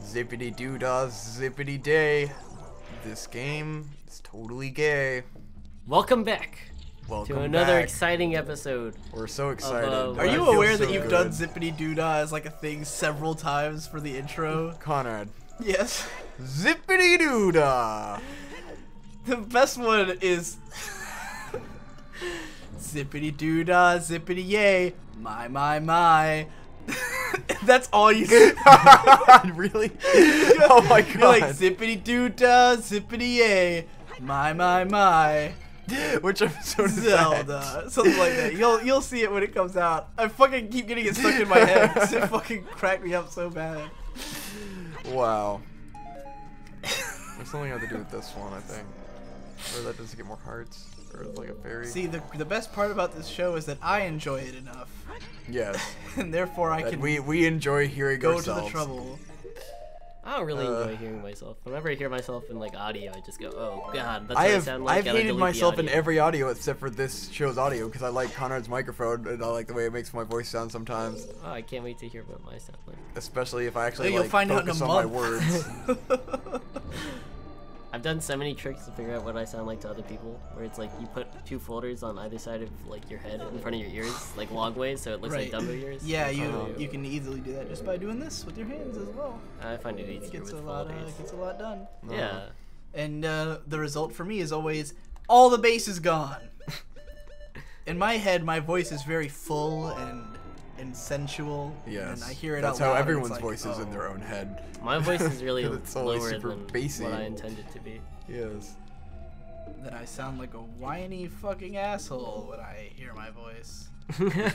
Zippity doo dah, zippity day. This game is totally gay. Welcome back Welcome to another back. exciting episode. We're so excited. Are Are you It aware feels that so you've good. done Zippity Doodah as like a thing several times for the intro? Conrad? Yes. Zippity doo dah. The best one is Zippity Doodah, zippity yay, my. That's all you say. Really? Oh my god. You're like zippity doodah, zippity yay, my. Which episode is Zelda, something like that. You'll see it when it comes out. I fucking keep getting it stuck in my head. 'Cause it fucking cracked me up so bad. that? Wow. There's something I have to do with this one, I think. Or that does get more hearts. Or it's like a fairy. See, the best part about this show is that I enjoy it enough, Yes. and therefore I And can we enjoy hearing go ourselves. to the trouble. I don't really enjoy hearing myself. Whenever I hear myself in like audio, I just go, "Oh God, that's I what I have sound like." I've and I hated delete the myself in audio. every audio except for this show's audio because I like Conrad's microphone and I like the way it makes my voice sound sometimes, Oh, I can't wait to hear what my sound like. especially if I actually You'll like find out in a focus on my month. words. I've done so many tricks to figure out what I sound like to other people. Where it's like you put two folders on either side of like your head in front of your ears, like long ways, so it looks like Dumbo ears. Yeah, Oh. you can easily do that just by doing this with your hands as well. I find it It easier gets with a lot folders. done. Yeah. And the result for me is always all the bass is gone. In my head, my voice is very full and sensual. Yes. And I hear it That's out how loud, and everyone's it's like, voice is in oh. their own head. My voice is really 'Cause it's always lower super than bassy. what I intended to be. Yes. Then I sound like a whiny fucking asshole when I hear my voice.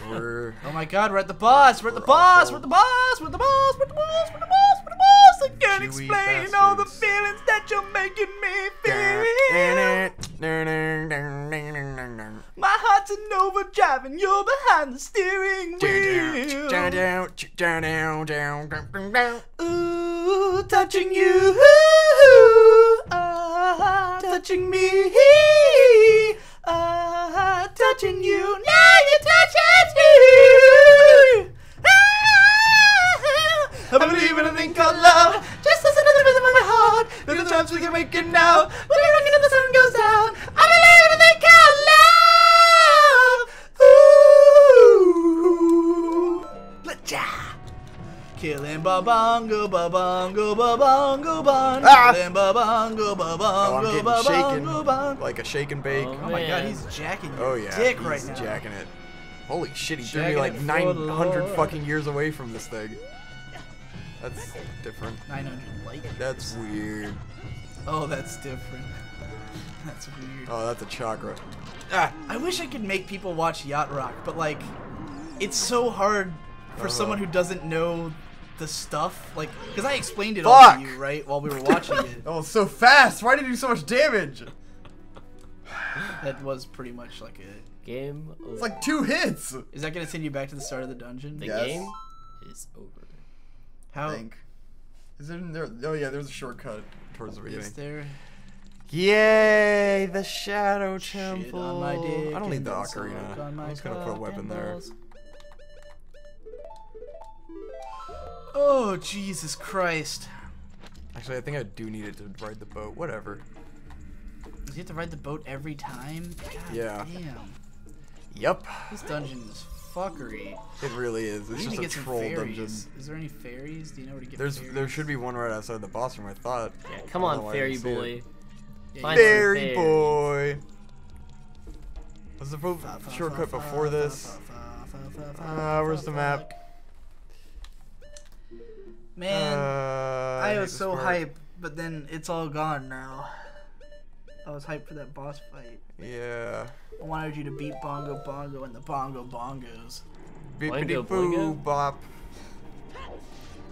We're Oh my god, we're at the boss! We're at the We're boss! awful. We're at the boss! We're at the boss! We're at the boss! We're at the boss! We're at the boss! I can't Chewy explain all the bastards. feelings that you're making me feel. My heart's an overdrive and you're behind the steering wheel. Ooh, touching you, touching me, touching you. Now you're touching me. I believe in a thing called love. Just listen to the rhythm of my heart. There's a chance we can make it now. When you're rocking and the sun goes down. I believe in a thing called love. Ooh. Letcha. Killing babongo, babongo, babongo, bon. Ah! Killing babongo, Oh, I'm babongo, getting babongo, bon. shaken like a shake and bake. Oh, Oh my god, man. he's jacking your Oh yeah, dick he's right now. jacking it. Holy shit, he threw me Jacking like it for 900 the fucking Lord. years away from this thing. That's different. 900 light. That's weird. Oh, that's different. That's weird. Oh, that's a chakra. I wish I could make people watch Yacht Rock, but like, it's so hard for someone who doesn't know the stuff. Like, because I explained it all Fuck! to you, right, while we were watching it. Oh, it's so fast. Why did you do so much damage? That was pretty much like a. Game over. It's like 2 hits. Is that gonna send you back to the start of the dungeon? The Yes. game is over. How I think. Is there? Oh yeah, there's a shortcut towards the beginning. is there? Yay, the Shadow Shit Temple. on my dick I don't need the and then soak ocarina. on my I'm just gonna put a cock weapon and there. balls. Oh Jesus Christ! Actually, I think I do need it to ride the boat. Whatever. Do you have to ride the boat every time? God Yeah. Damn. Yep. This dungeon is fuckery. It really is. We It's need just to a get some troll fairies. dungeon. Is there any fairies? Do you know where to get There fairies? should be one right outside the boss room, I thought. Yeah, come I don't know on, why I fairy didn't see boy. it. Yeah, Find some Fairy fairies. boy. Was the shortcut before this? Where's the map? Man, I hate was this so part. hyped, but then it's all gone now. I was hyped for that boss fight. Yeah. I wanted you to beat Bongo Bongo and the Bongo Bongos. Bippity Boingo, boo boingo. bop.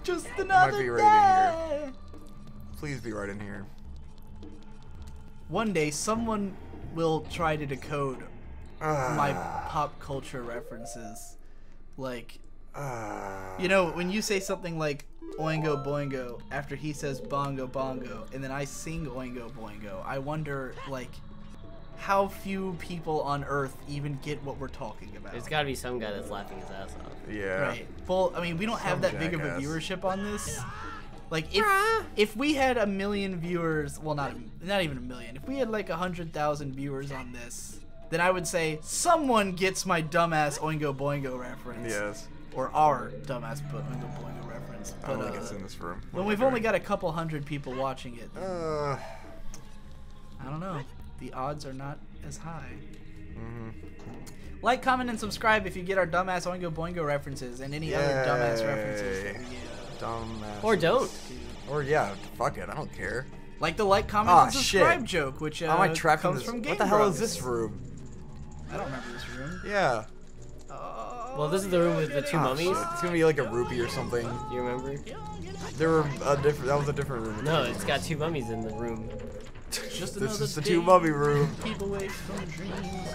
Just another be right day. Please be right in here. One day, someone will try to decode my Ah. pop culture references. Like, Ah. you know, when you say something like Oingo Boingo after he says Bongo Bongo, and then I sing Oingo Boingo, I wonder, like, how few people on Earth even get what we're talking about. There's gotta be some guy that's laughing his ass off. Yeah. Right. Well, I mean, we don't have Some that big of a jackass. viewership on this, Like if we had 1 million viewers, well not even 1 million. If we had like 100,000 viewers on this, then I would say someone gets my dumbass Oingo Boingo reference. Yes. Or our dumbass Oingo Boingo reference. I don't think it's in this room. When we've only got a couple hundred people watching it, Uh. I don't know. The odds are not as high. Mm-hmm. Like, comment, and subscribe if you get our dumbass Oingo Boingo references and any other dumbass references that we get. Dumbass. Or don't. Or yeah, fuck it, I don't care. Like the like, comment, and subscribe shit. joke, which How am I trapped in comes this? from Game What the hell Bros. is this room? I don't remember this room. Yeah. Well, this is the room with the two mummies. Shit. It's gonna be like a rupee or something. Do you remember? There were a different. That was a different room. No, it's got two mummies in the room. Just This is the day two mummy room. Keep away from dreams.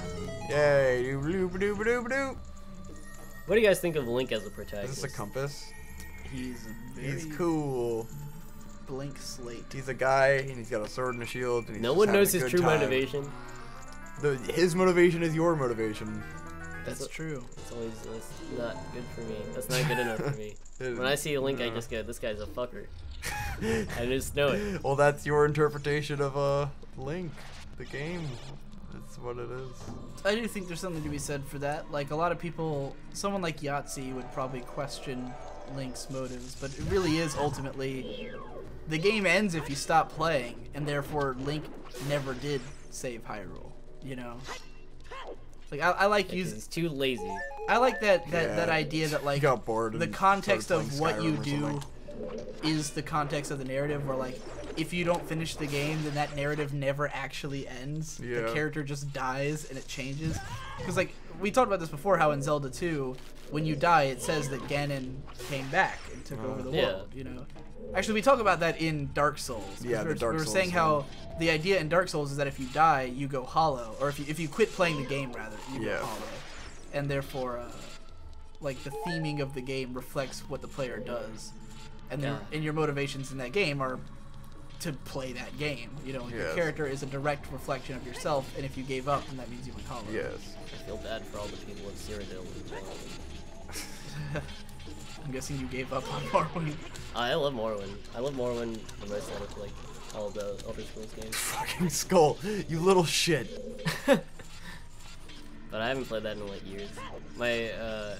Yay! Doo-ba-doo-ba-doo-ba-doo. What do you guys think of Link as a protagonist? Is this a compass? He's a very He's cool. blank slate. He's a guy, and he's got a sword and a shield. And he's No just one having knows a his good true time. motivation. His motivation is your motivation. That's true. It's always that's not good for me. That's not good enough for me. When I see Link, I just go, this guy's a fucker. I just know it. Well, that's your interpretation of Link, the game. That's what it is. I do think there's something to be said for that. Like, a lot of people, someone like Yahtzee would probably question Link's motives, but it really is ultimately, the game ends if you stop playing, and therefore Link never did save Hyrule, you know? Like, I like using... He's too lazy. I like that Yeah, idea that, like, he got bored the and context started of what you playing Skyrim or do something. is the context of the narrative, where, like, if you don't finish the game, then that narrative never actually ends. Yeah. The character just dies and it changes. Because, like, we talked about this before, how in Zelda 2, when you die, it says that Ganon came back and took over the Yeah. world, you know? Actually, we talk about that in Dark Souls. Yeah, the Dark we were Souls saying one. how the idea in Dark Souls is that if you die, you go hollow. Or if you quit playing the game, rather, you Yeah. go hollow. And therefore, like, the theming of the game reflects what the player does. And, and your motivations in that game are to play that game. You know, your Yes. character is a direct reflection of yourself, and if you gave up, then that means you went hollow. Yes. I feel bad for all the people of Cyrodiil. I'm guessing you gave up on Morrowind. I love Morrowind. I love Morrowind the most out of, like, all the Elder Scrolls games. Fucking Skull, you little shit. But I haven't played that in, like, years. My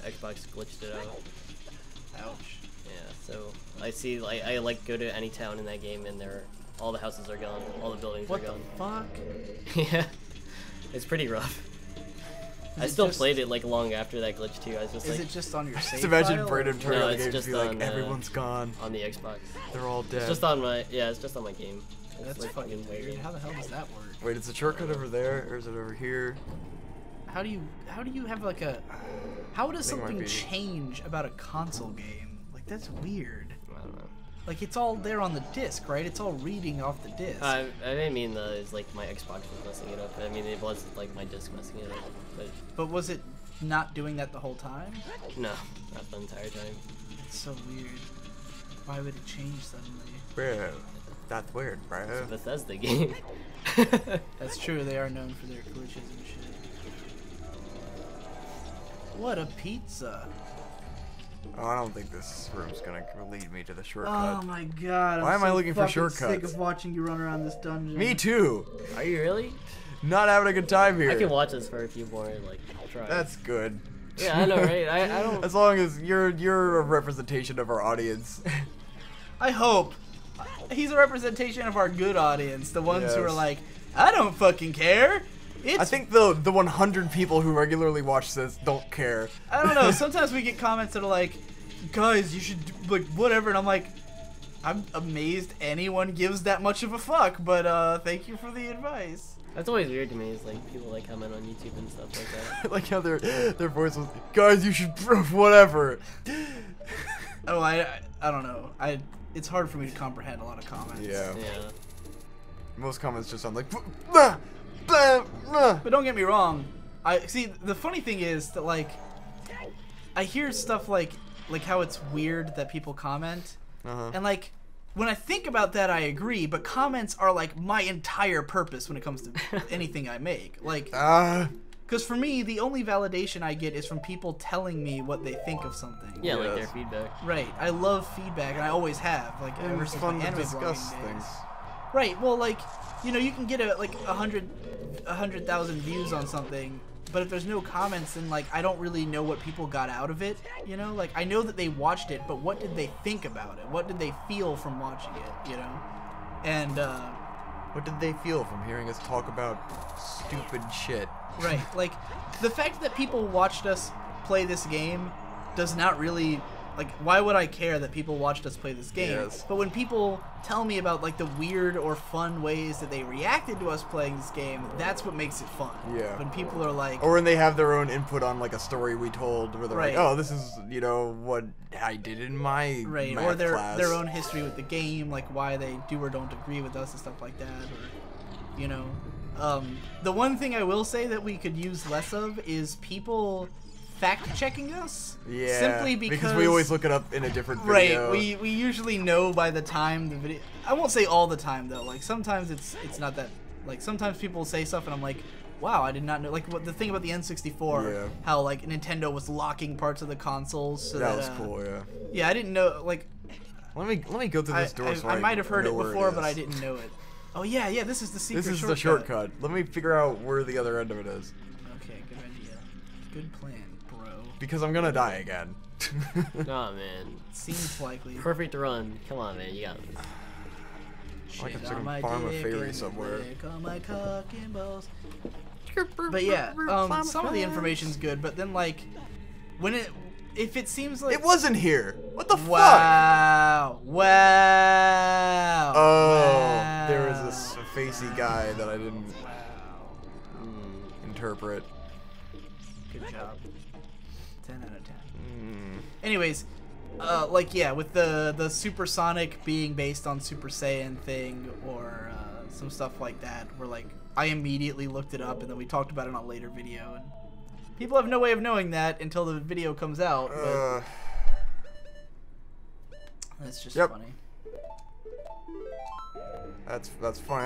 Xbox glitched it out. Ouch. Yeah, so I see, like, I like go to any town in that game and all the houses are gone, all the buildings What are the gone. fuck? Yeah, it's pretty rough. I it still just- played it like long after that glitch too. I was just Is like, it just on your save Just imagine file, Brandon or- turning No, on the it's game and just be like, on, everyone's gone. on the Xbox. They're all dead. It's just on my it's just on my game. It's That's like fucking weird. game. How the hell does that work? Wait, is the shortcut over there, or is it over here? How do you have like a... How does I think it might something be. change about a console game? Like, that's weird. I don't know. Like, it's all there on the disc, right? It's all reading off the disc. I didn't mean it's like my Xbox was messing it up. I mean it was like my disc messing it up. But was it not doing that the whole time? No, not the entire time. It's so weird. Why would it change suddenly? Bro, that's weird, bro. It's a Bethesda game. That's true, they are known for their glitches and shit. What a pizza. Oh, I don't think this room's gonna lead me to the Oh shortcut. my god. Why I'm am I so looking for fucking sick shortcuts? of watching you run around this dungeon. Me too. Are you really? Not having a good time here. I can watch this for a few more like tries. That's good. Yeah, I know, right? I don't. As long as you're a representation of our audience. I hope. He's a representation of our good audience, the ones who are Yes. like, I don't fucking care. It's I think the 100 people who regularly watch this don't care. I don't know. Sometimes we get comments that are like, guys, you should, like, whatever. And I'm like, I'm amazed anyone gives that much of a fuck, but thank you for the advice. That's always weird to me. Is like people like comment on YouTube and stuff like that. Like how their voice was, guys, you should whatever. Oh, I don't know. It's hard for me to comprehend a lot of comments. Yeah. Yeah. Most comments just sound like, blah, blah, blah. But don't get me wrong. I see. The funny thing is that, like, I hear stuff like how it's weird that people comment, and like, when I think about that, I agree. But comments are like my entire purpose when it comes to anything I make. Like, Because for me, the only validation I get is from people telling me what they think of something. Yeah, like their feedback. Right. I love feedback, and I always have. Like ever It's since fun my to anime discuss blogging days. things. Right. Well, like, you know, you can get a 100,000 views on something, but if there's no comments, then like I don't really know what people got out of it. You know, like I know that they watched it, but what did they think about it? What did they feel from watching it? You know, and what did they feel from hearing us talk about stupid shit? Right. Like the fact that people watched us play this game does not really. Like, why would I care that people watched us play this game? Yes. But when people tell me about, like, the weird or fun ways that they reacted to us playing this game, that's what makes it fun. Yeah. When people are like... Or when they have their own input on, like, a story we told, where they're Right. like, oh, this is, you know, what I did in my Right, math or class. their own history with the game, like why they do or don't agree with us and stuff like that, or, you know. The one thing I will say that we could use less of is people... fact-checking us. Yeah, Simply because we always look it up in a different video. Right, we usually know by the time the video... I won't say all the time, though. Like, sometimes it's not that... Like, sometimes people say stuff and I'm like, wow, I did not know... Like, what the thing about the N64, Yeah. how, like, Nintendo was locking parts of the consoles so that was cool, yeah. Yeah, I didn't know... Like, Let me go through this door so I might have heard it know where before, but I is. didn't know it. Oh, yeah, this is the secret This is shortcut. the shortcut. Let me figure out where the other end of it is. Okay, good idea. Good plan, bro. Because I'm gonna die again. Oh man, Seems likely. perfect run. Come on, man, you got this. Like I'm Shit stuck on in my Farm of dick Fairy and somewhere. lick on my cock and balls. But yeah, some of the information's good, but then like, if it seems like It wasn't here. What the fuck? wow. Oh, there was this facey guy that I didn't interpret. Good job. 10 out of 10. Mm. Anyways, like yeah, with the supersonic being based on Super Saiyan thing or some stuff like that, where like I immediately looked it up and then we talked about it on a later video, and people have no way of knowing that until the video comes out. But that's just Yep. funny. That's funny.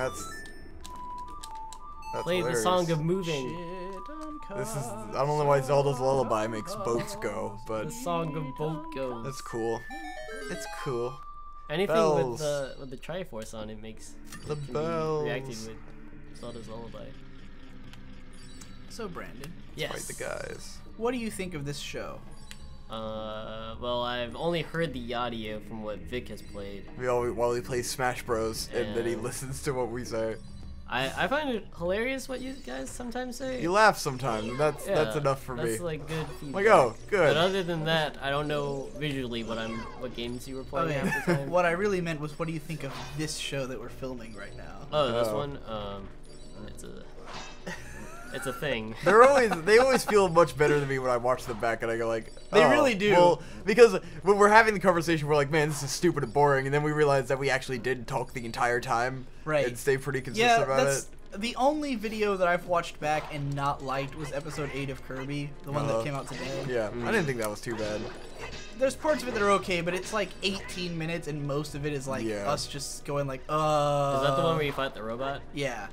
That's Play hilarious. the song of moving. Shit on This is I don't know why Zelda's lullaby makes boats go, but The song of boat goes. that's cool. It's cool. Anything bells. with the Triforce on it makes The can be bells. reacted with Zelda's lullaby. So Brandon, Yes. Fight the guys. what do you think of this show? Well, I've only heard the audio from what Vic has played. While he plays Smash Bros, and then he And- listens to what we say. I find it hilarious what you guys sometimes say. You laugh sometimes, and that's Yeah, enough for me. That's like good feedback. Like, oh, good. But other than that, I don't know visually what games you were playing half the time. What I really meant was, what do you think of this show that we're filming right now? Oh, this Oh. one, it's a thing. They always feel much better than me when I watch them back and I go like, They oh, really do. Well, because when we're having the conversation, we're like, man, this is stupid and boring, and then we realize that we actually did talk the entire time, Right. and stay pretty consistent about that's it. the only video that I've watched back and not liked was episode 8 of Kirby, the one that came out today. Yeah, I didn't think that was too bad. There's parts of it that are okay, but it's like 18 minutes and most of it is like Yeah. us just going like, Is that the one where you fight the robot? Yeah.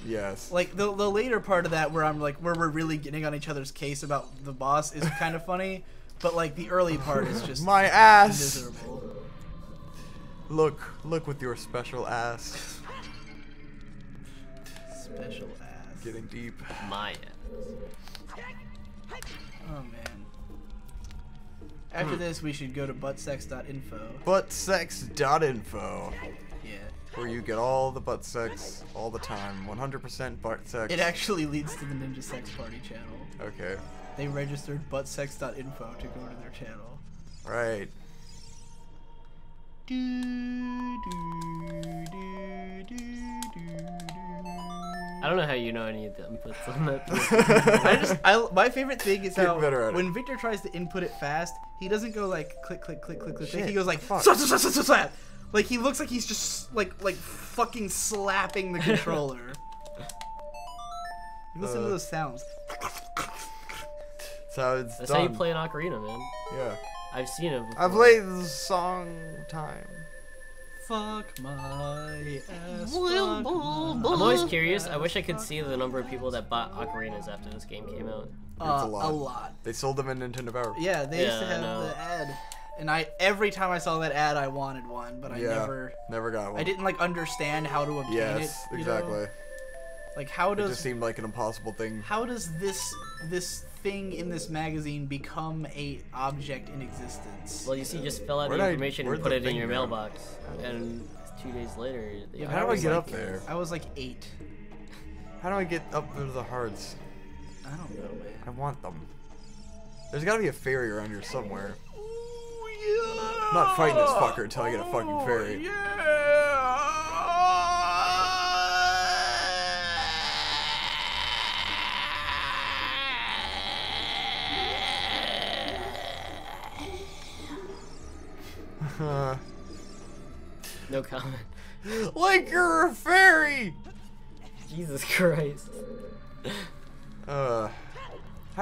Yes. Like the later part of that where where we're really getting on each other's case about the boss is kind of funny, but like the early part is just My ass. miserable. Look with your special ass. Special ass. Getting deep. My ass. Oh man. After this, we should go to buttsex.info. Buttsex.info, Yeah. where you get all the butt sex all the time. 100% butt sex. It actually leads to the Ninja Sex Party channel. Okay. They registered buttsex.info to go to their channel. Right. I don't know how you know any of the inputs on that. My favorite thing is Get how better at it. when Victor tries to input it fast, he doesn't go like click, click, click, click, click. Shit, He goes like fuck. slap, slap, slap, slap, slap. Like he looks like he's just like fucking slapping the controller. Listen to those sounds. So it's That's done. how you play an ocarina, man. Yeah. I've seen it before. I've played the song time. Fuck my ass. I'm Fuck my always curious. I wish I could see the number of people that bought Ocarinas after this game came out. It's a lot. They sold them in Nintendo Power. Yeah, they used to Yeah, I have know. the ad. And every time I saw that ad, I wanted one, but I never got one. I didn't like understand how to obtain it. Yes, you exactly. know? Like how It does just seemed like an impossible thing. how does this thing in this magazine become a object in existence? Well, you see, just fill out the Where'd information and where'd put the it in thing your go? mailbox, and 2 days later. Yeah, How do I get up there? I was like 8. How do I get up to the hearts? I don't know, man. I want them. There's gotta be a fairy around here somewhere. Ooh, yeah. I'm not fighting this fucker until I get a fucking fairy. No comment. Like you're a fairy! Jesus Christ. How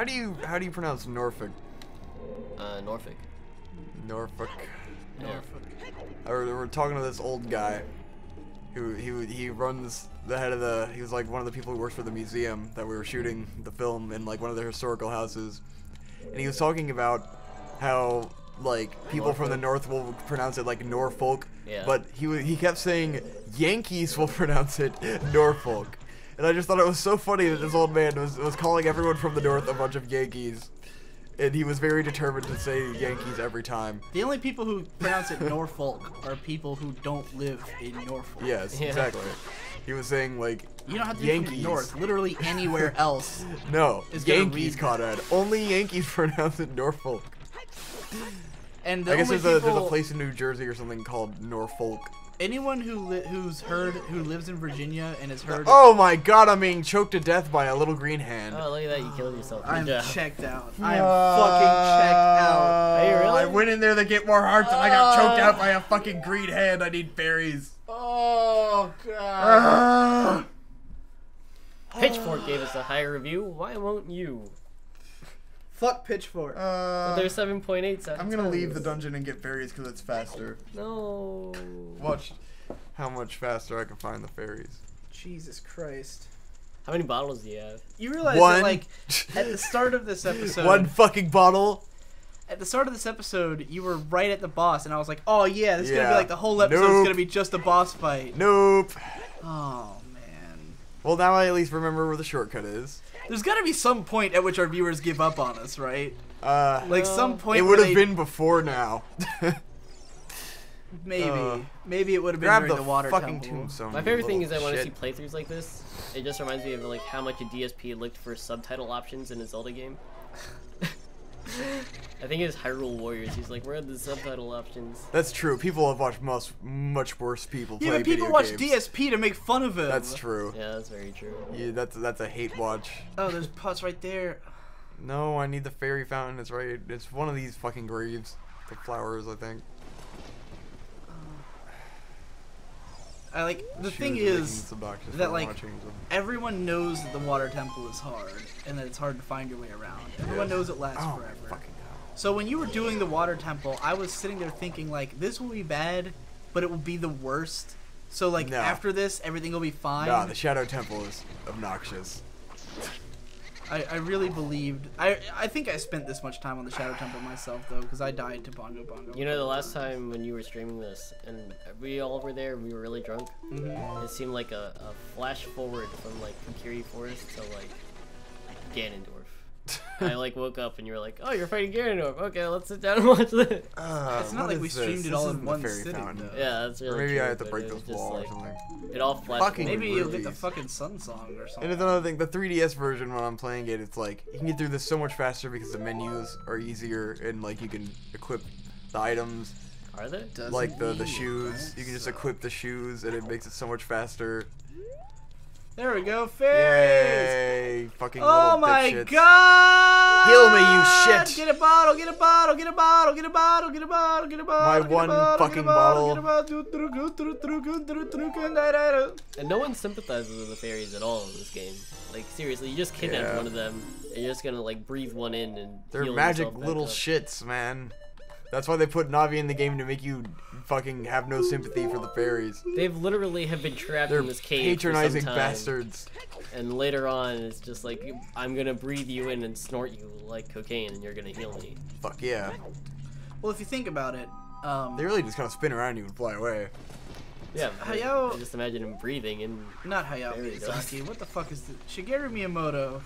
do you pronounce Norfolk? Norfolk. Norfolk. Yeah. We're talking to this old guy who he runs the head of the, he was like one of the people who works for the museum that we were shooting the film in, like one of the historical houses, and he was talking about how like people from the north will pronounce it like Norfolk, Yeah. but he kept saying Yankees will pronounce it Norfolk, and I just thought it was so funny that this old man was calling everyone from the north a bunch of Yankees. And he was very determined to say Yankees every time. The only people who pronounce it Norfolk are people who don't live in Norfolk. Yes, Yeah. exactly. He was saying like You don't have to be Yankees. from the north. Literally anywhere else. No, Is gonna Yankees, read Conrad. Only Yankees pronounce it Norfolk. And the I guess only there's a people, place in New Jersey or something called Norfolk. anyone who lives in Virginia and has heard. Oh my God! I'm being choked to death by a little green hand. Oh, look at that! You killed yourself. Good I'm job. checked out. I am fucking checked out. Are you really? I went in there to get more hearts and I got choked out by a fucking green hand. I need fairies. Oh god. Pitchfork gave us a higher review. Why won't you? Fuck Pitchfork. But they're 7.8. I'm gonna leave the dungeon and get fairies because it's faster. No. Watch how much faster I can find the fairies. Jesus Christ. How many bottles do you have? You realize One. that, like, at the start of this episode, One fucking bottle. at the start of this episode, you were right at the boss, and I was like, oh yeah, this is gonna be Yeah. like the whole episode is Nope. gonna be just a boss fight. Nope. Oh man. Well, now I at least remember where the shortcut is. There's gotta be some point at which our viewers give up on us, right? Like Like some point. it where would have they- been before now. Maybe it would have been Grab during the the water fucking temple. tombstone. My you favorite thing little is that when I see shit. playthroughs like this, it just reminds me of like how much a DSP looked for subtitle options in a Zelda game. I think it's Hyrule Warriors. He's like, where are the subtitle options? That's true. People have watched much worse people play Yeah, but people video watch games. DSP to make fun of him. That's true. Yeah, that's very true. Yeah, that's a hate watch. Oh, there's pots right there. No, I need the fairy fountain. It's right. It's one of these fucking graves. The flowers, I think. I like the She thing was making is this obnoxious that for like watching them. everyone knows that the water temple is hard and that it's hard to find your way around. Everyone knows it lasts Oh, forever. fucking hell. So when you were doing the water temple, I was sitting there thinking like this will be bad, but it will be the worst. So like No. after this, everything will be fine. Nah, the Shadow Temple is obnoxious. I really believed. I think I spent this much time on the Shadow Temple myself though, because I died to Bongo Bongo. You know, the last time when you were streaming this, and we all were there, we were really drunk. Mhm. It seemed like a flash forward from like Kokiri Forest to like Ganondorf. I like woke up and you were like, "Oh, you're fighting Ganondorf. Okay, let's sit down and watch this." It's not what like we is streamed this? it This all in isn't the one fairy sitting fountain. though. Yeah, that's really Or maybe true, I have to but break it this was just, wall or like, something. It all flashed. Fucking forward. Maybe you'll get the Rubies. fucking Sun Song or something. And it's another thing, the 3DS version when I'm playing it, it's like you can get through this so much faster because the menus are easier and like you can equip the items, Are they? Doesn't like the mean shoes. You can just so. equip the shoes and it makes it so much faster. There we go, fairies! Yay! Fucking Oh little my dipshits. god! Heal me, you shit! Get a bottle, get a bottle, get a bottle, get a bottle, get a bottle, get a bottle. My get a one bottle, fucking get a bottle. And no one sympathizes with the fairies at all in this game. Like seriously, you just kidnapped Yeah. one of them, and you're just gonna like breathe one in and They're heal magic yourself back little up. shits, man. That's why they put Navi in the game, to make you fucking have no sympathy for the fairies. They've literally have been trapped They're in this cave patronizing for some time, bastards. and later on it's just like, I'm gonna breathe you in and snort you like cocaine, and you're gonna heal me. Fuck yeah. Well, if you think about it, They really just kind of spin around you and fly away. Yeah, Hayao- I just imagine him breathing and not Hayao There he goes. Miyazaki. What the fuck is this? Shigeru Miyamoto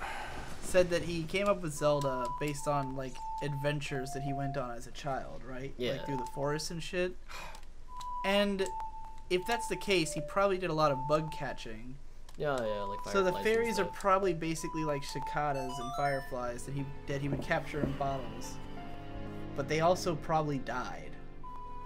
said that he came up with Zelda based on like adventures that he went on as a child, right? Yeah. Like through the forest and shit. And if that's the case, he probably did a lot of bug catching. yeah, like So the fireflies and fairies are stuff. probably basically like cicadas and fireflies that he would capture in bottles. But they also probably died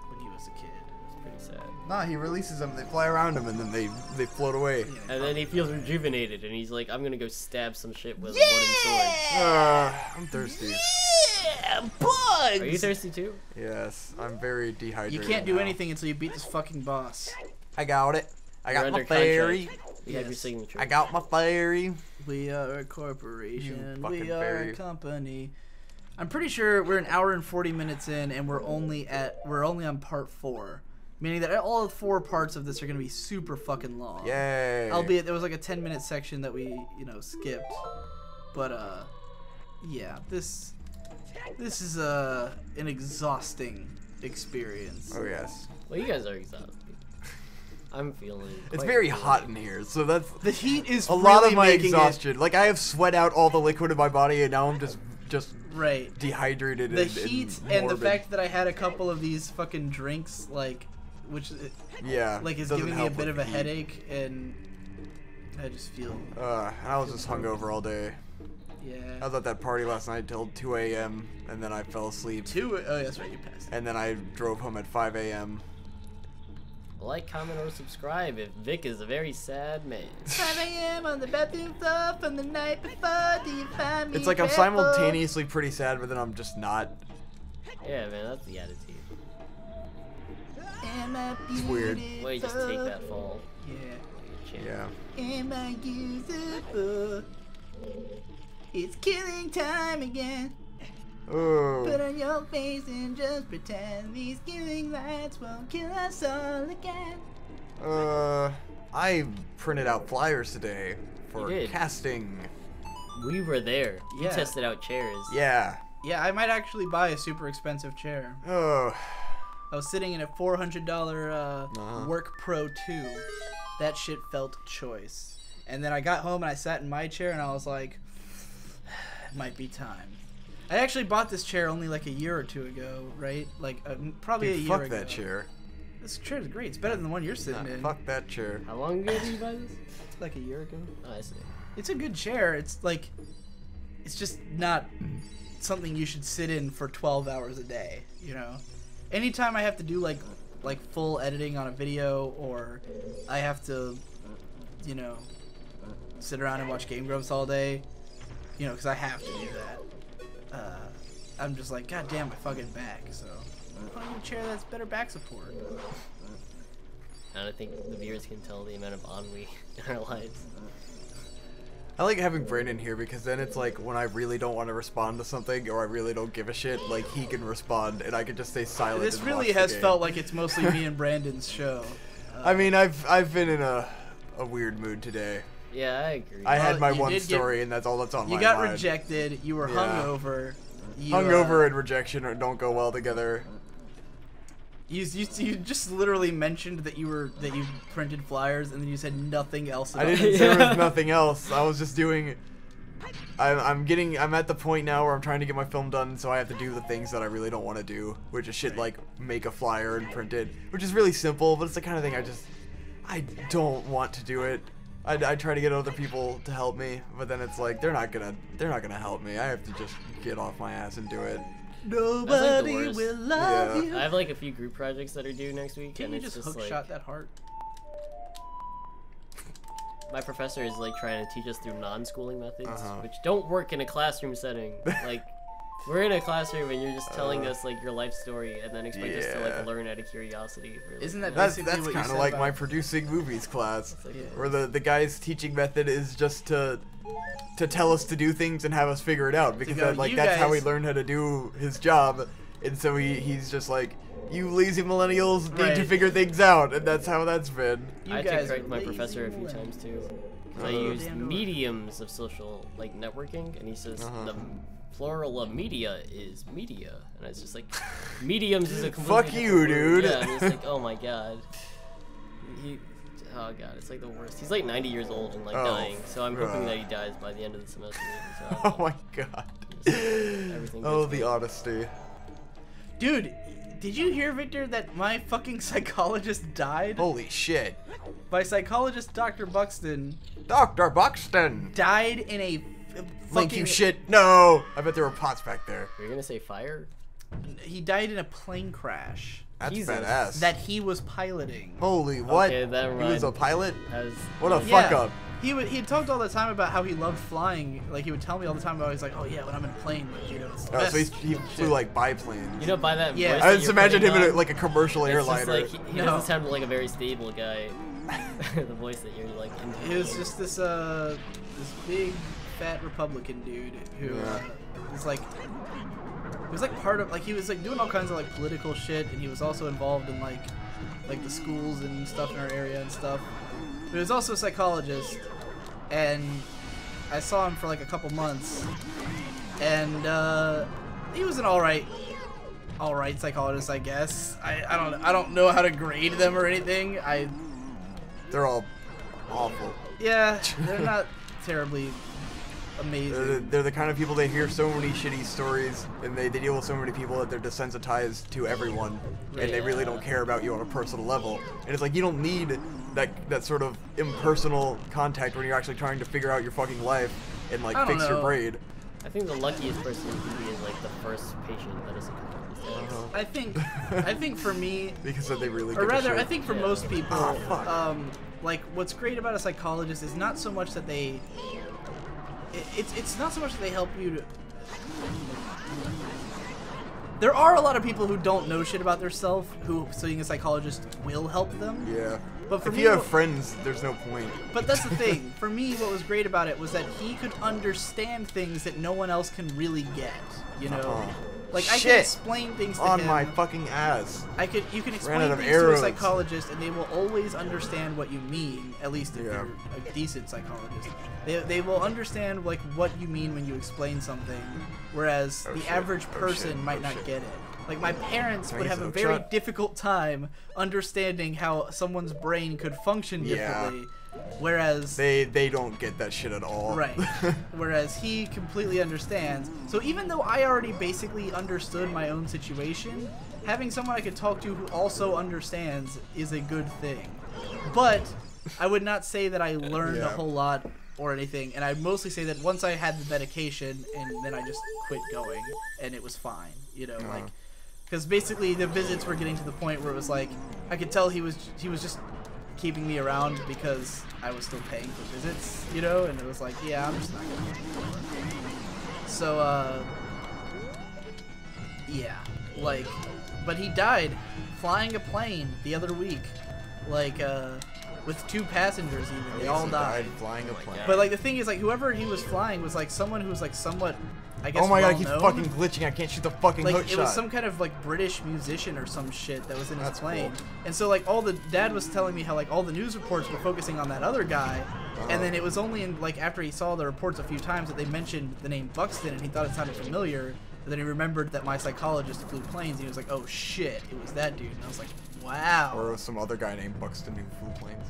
when he was a kid. It's pretty sad. Nah, he releases them, they fly around him, and then they float away. Yeah. And then he feels rejuvenated, and he's like, I'm gonna go stab some shit with a wooden sword. I'm thirsty. Yeah, bugs! Are you thirsty too? Yes, I'm very dehydrated. You can't do now. anything until you beat this fucking boss. I got it. I You're got my under fairy. contract. You have your Yes. signature. I got my fairy. We are a corporation. You fucking We are fairy. a company. I'm pretty sure we're an hour and 40 minutes in, and we're only on part 4, meaning that all 4 parts of this are gonna be super fucking long. Yay. Albeit there was like a 10-minute section that we skipped, but yeah, this is an exhausting experience. Oh yes. Well, you guys are exhausted. I'm feeling. It's quite very good. hot in here, so that's The heat is a lot really of my making exhaustion. Like, I have sweat out all the liquid in my body, and now I'm just it right. dehydrated. The and heat and the morbid. fact that I had a couple of these fucking drinks, like, which yeah, like is doesn't giving me a help bit with of a the heat. headache, and I just feel And I was just hungover all day. I yeah. was at that party last night till 2 a.m. and then I fell asleep. Oh, that's right, you passed. And then I drove home at 5 a.m. Like, comment, or subscribe if Vic is a very sad man. 5 a.m. on the bathroom floor from the night before. Do you find me It's like I'm faithful? simultaneously pretty sad, but then I'm just not. Yeah, man, that's the attitude. Am I It's weird. Why you just take that fall? Yeah. Yeah. Am I usable? It's killing time again. Oh. Put on your face and just pretend these killing lights won't kill us all again. I printed out flyers today for You did. casting. We were there. You Yeah. tested out chairs. Yeah. Yeah, I might actually buy a super expensive chair. Oh. I was sitting in a $400 Uh-huh. Work Pro 2. That shit felt choice. And then I got home and I sat in my chair and I was like, it might be time. I actually bought this chair only like a year or two ago, right? Like probably Dude, a year fuck ago. that chair. This chair is great. It's better than the one you're sitting in. Fuck that chair. How long ago did you buy this? Like a year ago. Oh, I see. It's a good chair. It's like, it's just not something you should sit in for 12 hours a day, you know? Anytime I have to do like full editing on a video, or I have to, you know, sit around and watch Game Grumps all day, you know, because I have to do that. I'm just like, God damn my fucking back, so I need a chair that's better back support. And I think the viewers can tell the amount of ennui in our lives. I like having Brandon here because then it's like when I really don't want to respond to something or I really don't give a shit, like he can respond and I can just stay silent. This and really watch the has game. felt like it's mostly me and Brandon's show. I mean, I've been in a weird mood today. Yeah, I agree. I had my you one did get- story and that's all that's on my You got mind. rejected. You were Yeah. hungover. You, Hungover and rejection don't go well together. You just literally mentioned that you printed flyers and then you said nothing else I about didn't it. say there was nothing else. I was just doing. I'm at the point now where I'm trying to get my film done, so I have to do the things that I really don't want to do, which is shit like make a flyer and print it, which is really simple, but it's the kind of thing I don't want to do it. I try to get other people to help me, but then it's like they're not gonna help me. I have to just get off my ass and do it. Nobody worst. will love Yeah. you. I have like a few group projects that are due next week, Can and you it's just just hook like shot that heart? my professor is like trying to teach us through non-schooling methods, Uh-huh. which don't work in a classroom setting. Like we're in a classroom and you're just telling us like your life story, and then expect us to Yeah. like learn out of curiosity. For, like, Isn't that That's basically what you kind of said like about- my producing movies class, It's like, Yeah. where the guy's teaching method is just to tell us to do things and have us figure it out, because go, that, like "You that's how he guys-" learned how to do his job, and so he's just like, you lazy millennials need to Right. figure things out, and that's how that's been. You I had to guys correct are my lazy professor a few times too. 'Cause I used Damn. mediums of social like networking, and he says the plural of media is media, and I was just like, mediums is a completely Fuck you, different word. dude. Yeah, and it's like, oh my god. Oh god, it's like the worst. He's like 90 years old and like dying, so I'm hoping that he dies by the end of the semester. So Oh my god. everything Oh, goes the well. honesty. Dude, did you hear, Victor, that my fucking psychologist died? Holy shit. My psychologist, Dr. Buxton, Dr. Buxton! died in a Link, you fucking... shit. No! I bet there were pots back there. You're gonna say fire? He died in a plane crash That's Jesus. badass. that he was piloting. Holy what? Okay, that He was a reminds- pilot? As What a Yeah. fuck up. He talked all the time about how he loved flying. Like, he would tell me all the time about, he's like, oh yeah, when I'm in a plane, like, you know, it's the Oh, best. so he flew like biplanes. you know, by that Yeah. voice I that just you're imagined him putting in on, like a commercial it's just airliner. like he No. doesn't sound like a very stable guy. The voice that you're like into. He was just this big fat Republican dude who was like, he was like part of, like, he was like doing all kinds of like political shit, and he was also involved in like the schools and stuff in our area and stuff. But he was also a psychologist, and I saw him for like a couple months, and he was an all right psychologist, I guess. I don't know how to grade them or anything. They're all awful. Yeah, they're not terribly amazing. They're the kind of people that hear so many shitty stories, and they deal with so many people that they're desensitized to everyone, and they really don't care about you on a personal level. And it's like, you don't need that sort of impersonal contact when you're actually trying to figure out your fucking life and like I don't fix your know. brain. I think the luckiest person to be is like the first patient that a psychologist has. I think for me, Because then they really or give a rather, shit. I think for Yeah. most people, Oh, fuck. like what's great about a psychologist is not so much that it's not so much that they help you to. There are a lot of people who don't know shit about themselves who seeing a psychologist will help them. Yeah. But for if me, you have what- friends, there's no point. But that's the thing. For me, what was great about it was that he could understand things that no one else can really get. You know, Uh-huh. like I can Shit. explain things to On him. my fucking ass. You can out explain of things to a arrows. psychologist, and they will always understand what you mean. At least if Yeah. you're a decent psychologist, they will understand like what you mean when you explain something, whereas Oh, the shit. average Oh, person shit. might Oh, not shit. get it. Like my parents Can I would use have a an very upshot? difficult time understanding how someone's brain could function Yeah. differently, whereas They don't get that shit at all. right, whereas he completely understands. So even though I already basically understood my own situation, having someone I could talk to who also understands is a good thing. But I would not say that I learned a Yeah. whole lot or anything, and I mostly say that once I had the medication, and then I just quit going, and it was fine, you know, like, because basically the visits were getting to the point where it was like, I could tell he was just keeping me around because I was still paying for visits, you know, and it was like, yeah, I'm just not gonna get it. So, yeah, like, but he died flying a plane the other week, like, with 2 passengers even, they all died. flying a plane. But like the thing is, like whoever he was flying was like someone who was like somewhat, I guess. Oh my god, he's well-known. fucking glitching. I can't shoot the fucking Like hook it shot. was some kind of like British musician or some shit that was in his That's plane. cool. And so like all the dad was telling me how like all the news reports were focusing on that other guy, and then it was only in like after he saw the reports a few times that they mentioned the name Buxton, and he thought it sounded familiar. But then he remembered that my psychologist flew planes, and he was like, "Oh shit, it was that dude." And I was like, "Wow." Or some other guy named Buxton who flew planes.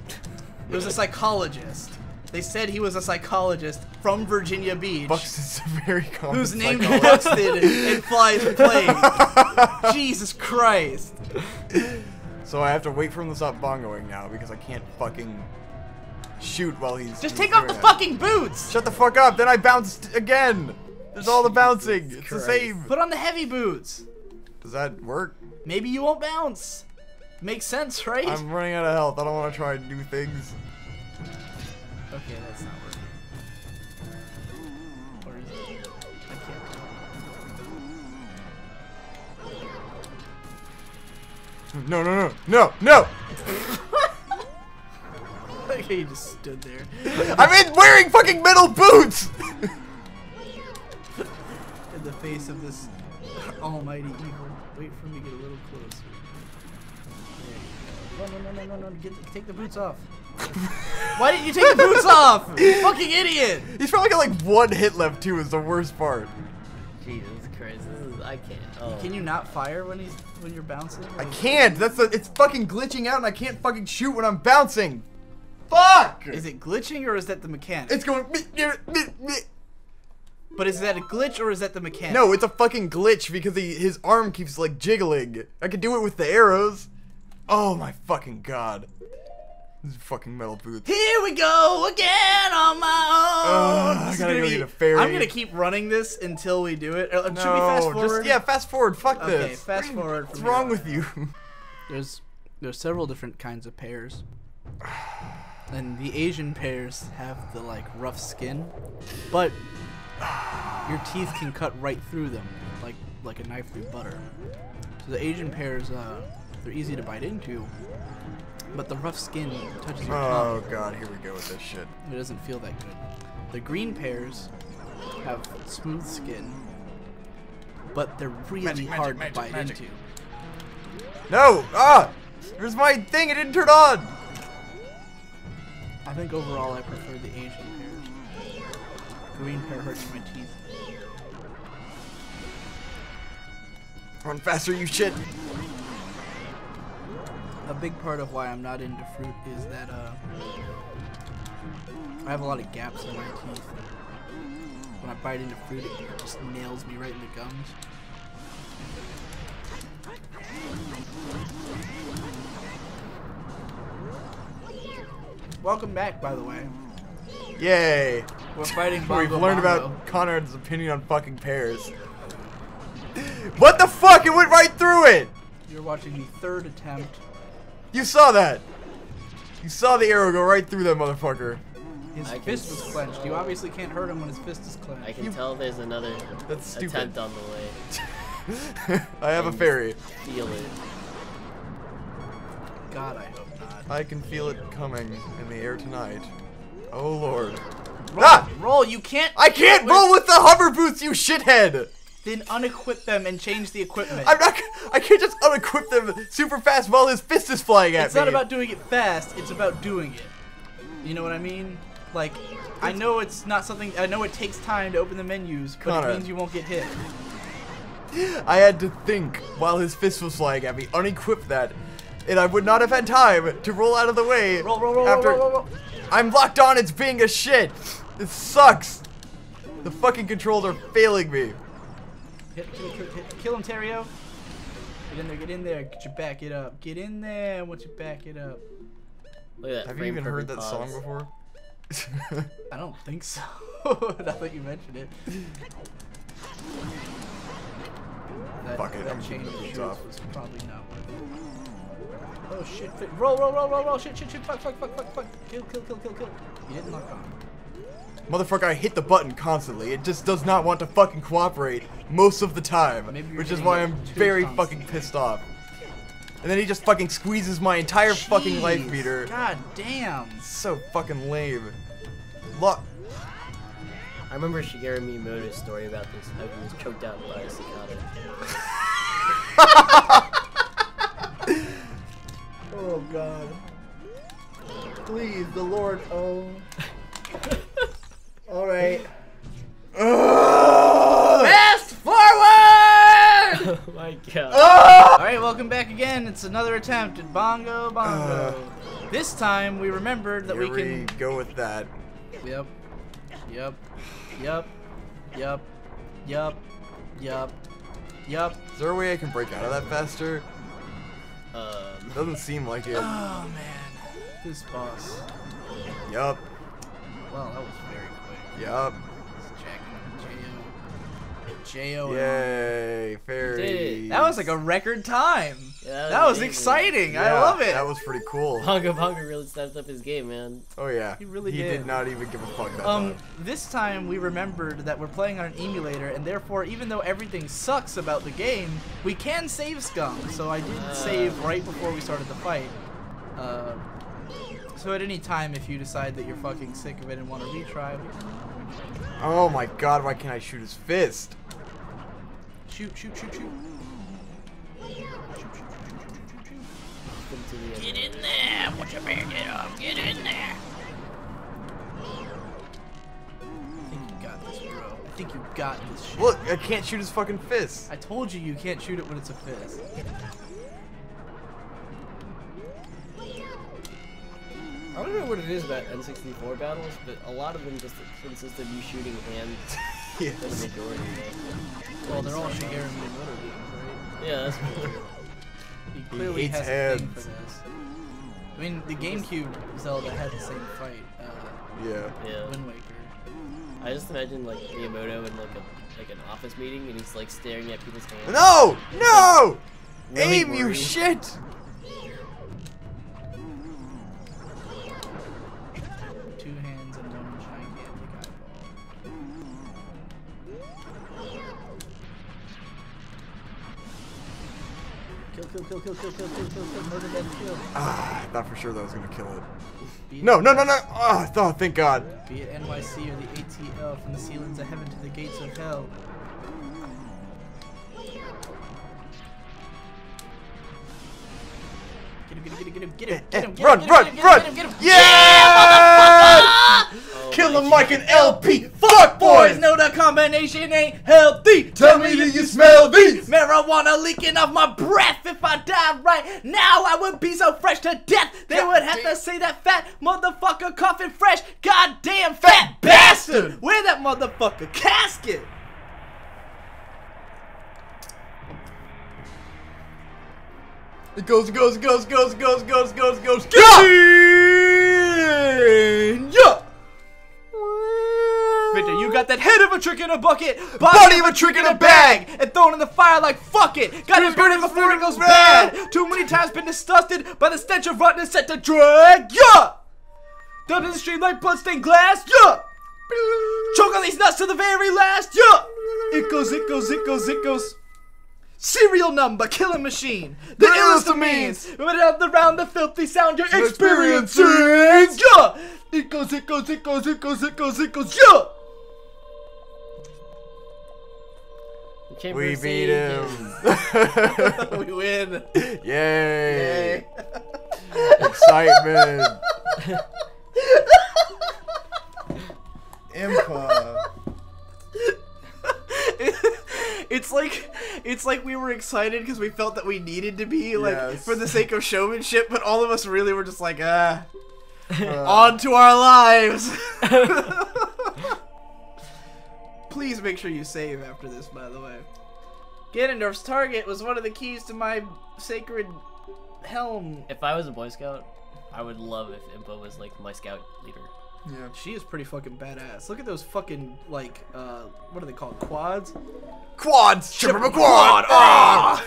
It was a psychologist. They said he was a psychologist from Virginia Beach. Buxton's a very common Who's named psychologist. Buxton and flies planes. Jesus Christ. So I have to wait for him to stop bongoing now because I can't fucking shoot while he's Just he's take off doing the that. fucking boots. Shut the fuck up, then I bounced again. There's all the bouncing. It's the Christ. same. Put on the heavy boots. Does that work? Maybe you won't bounce. Makes sense, right? I'm running out of health. I don't want to try new things. Okay, that's not working. Or is it? I can't. No, no, no, no, no! Okay, you just stood there. I'm wearing fucking metal boots! In the face of this Almighty evil. Wait for me to get a little closer. There you go. No. Take the boots off. Why didn't you take the boots off? You fucking idiot! He's probably got like 1 hit left too. Is the worst part. Jesus Christ, I can't. Oh. Can you not fire when you're bouncing? I can't. It's fucking glitching out, and I can't fucking shoot when I'm bouncing. Fuck! Is it glitching or is that the mechanic? It's going. But is that a glitch or is that the mechanic? No, it's a fucking glitch because his arm keeps like jiggling. I can do it with the arrows. Oh my fucking god. These fucking metal boots. Here we go again on my own. I gotta go get a fairy. I'm gonna keep running this until we do it. Should we No, fast forward? yeah, fast forward. Fuck this. Okay, fast forward. What's wrong with you? There's several different kinds of pears. And the Asian pears have the like rough skin, but your teeth can cut right through them, like a knife through butter. So the Asian pears, they're easy to bite into, but the rough skin touches your tongue. Oh god, here we go with this shit. It doesn't feel that good. The green pears have smooth skin, but they're really hard to bite into. No! Ah! There's my thing, it didn't turn on! I think overall I prefer the Asian pears. Green pear hurts my teeth. Run faster, you shit! A big part of why I'm not into fruit is that I have a lot of gaps in my teeth. When I bite into fruit, it just nails me right in the gums. Welcome back, by the way. Yay! We're fighting Bongo We've learned Bongo. about Conrad's opinion on fucking pears. What the fuck? It went right through it! You're watching the third attempt. You saw that! You saw the arrow go right through that motherfucker. His I fist can was clenched. You obviously can't hurt him when his fist is clenched. I can tell there's another That's stupid. attempt on the way. I have a fairy. Feel it. God, I hope not. I can feel it coming in the air tonight. Oh lord. Roll, Ah! roll, you can't. I can't roll with the hover boots, you shithead! Then unequip them and change the equipment. I can't just unequip them super fast while his fist is flying at me. It's not about doing it fast, it's about doing it. You know what I mean? Like, I know it's not something, I know it takes time to open the menus, but Connor. it means you won't get hit. I had to think while his fist was flying at me, unequip that, and I would not have had time to roll out of the way. Roll, after roll. I'm locked on, it's being a shit. It sucks. The fucking controls are failing me. Kill him, Terrio. Get in there, get your back it up. Get in there, once you back it up. Look at that. Have you frame even heard that perfect song pause. before? I don't think so. Now that you mentioned it. Fuck it, that I'm change keeping the of boots shoes off. was probably not worth it. Oh shit, roll, shit, fuck. Kill. You didn't lock on. Motherfucker, I hit the button constantly. It just does not want to fucking cooperate most of the time. Maybe you're Which is hitting why it I'm too very constantly. fucking pissed off. And then he just fucking squeezes my entire fucking life Jeez, meter. God damn. So fucking lame. Look. I remember Shigeru Miyamoto's story about this, how he was choked out by a cicada. Oh god. Please, the Lord, oh. Alright. Fast forward! Oh my god. Alright, welcome back again. It's another attempt at Bongo Bongo. This time we remembered that Here we can. go with that. Yep. Is there a way I can break out of that faster? Doesn't seem like it. Oh man. This boss. Yup. Well, that was very quick. Yup. Let's check J-O. Yay, Did fairies. it. That was like a record time. Yeah, That was amazing. exciting. I Yeah, love it. That was pretty cool. Bongo Bongo really stepped up his game, man. Oh yeah. He really He did. did not even give a fuck that time. This time we remembered that we're playing on an emulator, and therefore, even though everything sucks about the game, we can save scum. So I did save right before we started the fight. So at any time, if you decide that you're fucking sick of it and want to retry, Oh my god, why can't I shoot his fist? Shoot. Get in there! Watch your bear get up! Get in there! I think you got this, bro. I think you got this shit. Look, I can't shoot his fucking fist. I told you can't shoot it when it's a fist. I don't know what it is about N64 battles, but a lot of them just consist of you shooting hands for the majority of it. Well, they're all Shigeru Miyamoto games, right? Yeah, that's true. He clearly hates has a thing hands. for this. I mean, the GameCube Zelda had the same fight. Yeah. Wind Waker. I just imagine like Miyamoto in like an office meeting, and he's like staring at people's hands. No! No! Really Aim, you worried. shit! Two hands and one gigantic eyeball. Kill. Murder that kill. Ah, I thought for sure that was gonna kill it. Be it- No! Oh, thank God. Be it NYC or the ATL, from the ceilings of heaven to the gates of hell. Get him. Run! Yeah! Kill him like an LP. Fuck boys! No, the combination ain't healthy. Tell me, do you smell these? Marijuana leaking off my breath. If I died right now, I would be so fresh to death. They would have to say that fat motherfucker coughing fresh. Goddamn fat bastard! Where that motherfucker casket? It goes. Yeah! Victor, you got that head of a trick in a bucket, Body of a trick in a bag, and thrown in the fire like fuck it. Got it burning before it goes bad. Too many times been disgusted by the stench of rottenness set to drag. Yeah! Down in the stream like bloodstained glass. Yeah! Choke on these nuts to the very last. Yeah! It goes. Serial number, killing machine. The illest of means. Without around the filthy sound you're experiencing. Yeah! It goes. Yeah! We beat him. We win. Yay! Excitement. Impa. It's like we were excited because we felt that we needed to be, like, Yes. for the sake of showmanship, but all of us really were just like, on to our lives. Please make sure you save after this, by the way. Ganondorf's target was one of the keys to my sacred helm. If I was a Boy Scout, I would love if Impa was like my scout leader. Yeah. She is pretty fucking badass. Look at those fucking, like, what are they called? Quads? Quads! Ship him a quad! Ah!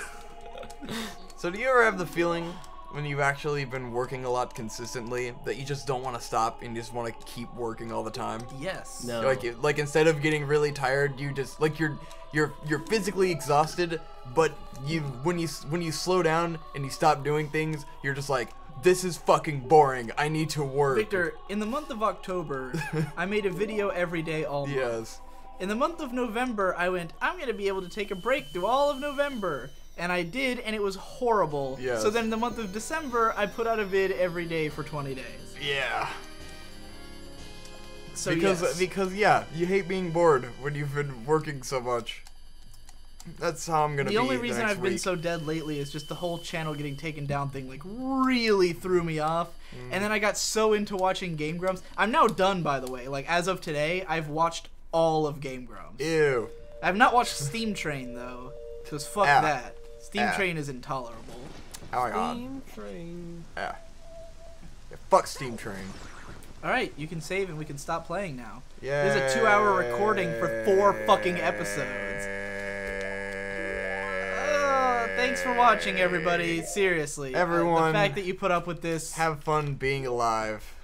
So do you ever have the feeling when you've actually been working a lot consistently that you just don't want to stop and you just want to keep working all the time? Yes. No. Like instead of getting really tired, you just like you're physically exhausted, but when you slow down and you stop doing things, you're just like, this is fucking boring. I need to work. Victor, in the month of October, I made a video every day all month. Yes. In the month of November, I went, I'm going to be able to take a break through all of November. And I did, and it was horrible. Yes. So then in the month of December, I put out a vid every day for 20 days. Yeah. So because yeah, you hate being bored when you've been working so much. That's how I'm gonna be. The only reason next I've been week. so dead lately is just the whole channel getting taken down thing, like, really threw me off. And then I got so into watching Game Grumps. I'm now done, by the way. Like, as of today, I've watched all of Game Grumps. Ew. I've not watched Steam Train, though, because fuck Ah. that. Steam Ah. Train is intolerable. Oh my god. Train. Yeah. Yeah, fuck Steam Train. Alright, you can save and we can stop playing now. Yeah. This is a 2-hour recording for 4 fucking episodes. Thanks for watching, everybody. Seriously. Everyone, the fact that you put up with this. Have fun being alive.